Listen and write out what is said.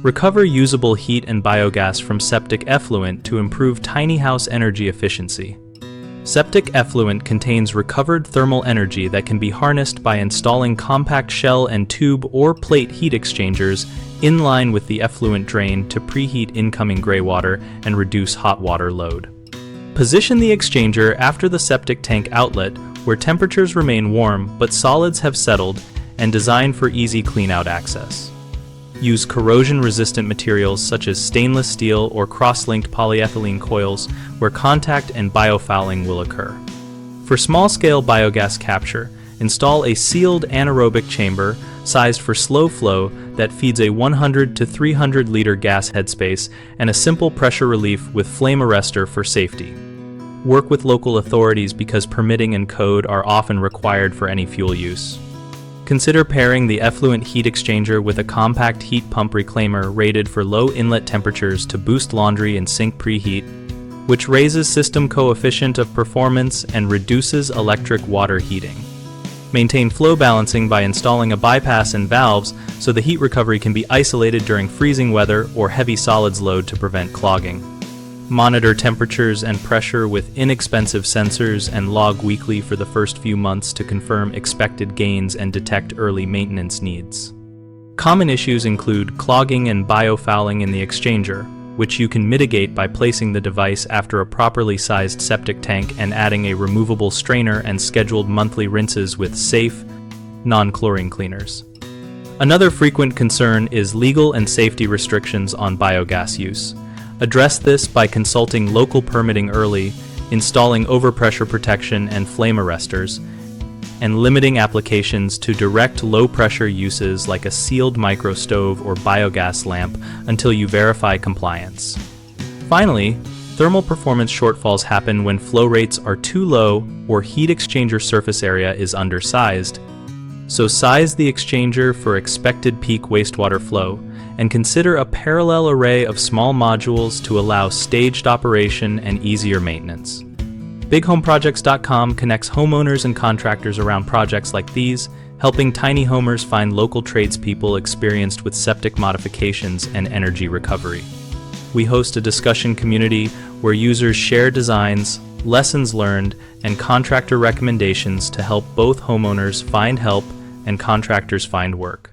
Recover usable heat and biogas from septic effluent to improve tiny house energy efficiency. Septic effluent contains recovered thermal energy that can be harnessed by installing compact shell and tube or plate heat exchangers in line with the effluent drain to preheat incoming gray water and reduce hot water load. Position the exchanger after the septic tank outlet where temperatures remain warm but solids have settled and designed for easy clean-out access. Use corrosion-resistant materials such as stainless steel or cross-linked polyethylene coils where contact and biofouling will occur. For small-scale biogas capture, install a sealed anaerobic chamber sized for slow flow that feeds a 100 to 300 liter gas headspace and a simple pressure relief with flame arrestor for safety. Work with local authorities because permitting and code are often required for any fuel use. Consider pairing the effluent heat exchanger with a compact heat pump reclaimer rated for low inlet temperatures to boost laundry and sink preheat, which raises system coefficient of performance and reduces electric water heating. Maintain flow balancing by installing a bypass and valves so the heat recovery can be isolated during freezing weather or heavy solids load to prevent clogging. Monitor temperatures and pressure with inexpensive sensors and log weekly for the first few months to confirm expected gains and detect early maintenance needs. Common issues include clogging and biofouling in the exchanger, which you can mitigate by placing the device after a properly sized septic tank and adding a removable strainer and scheduled monthly rinses with safe, non-chlorine cleaners. Another frequent concern is legal and safety restrictions on biogas use. Address this by consulting local permitting early, installing overpressure protection and flame arrestors, and limiting applications to direct low-pressure uses like a sealed micro-stove or biogas lamp until you verify compliance. Finally, thermal performance shortfalls happen when flow rates are too low or heat exchanger surface area is undersized. So size the exchanger for expected peak wastewater flow, and consider a parallel array of small modules to allow staged operation and easier maintenance. BigHomeProjects.com connects homeowners and contractors around projects like these, helping tiny homers find local tradespeople experienced with septic modifications and energy recovery. We host a discussion community where users share designs, lessons learned, and contractor recommendations to help both homeowners find help and contractors find work.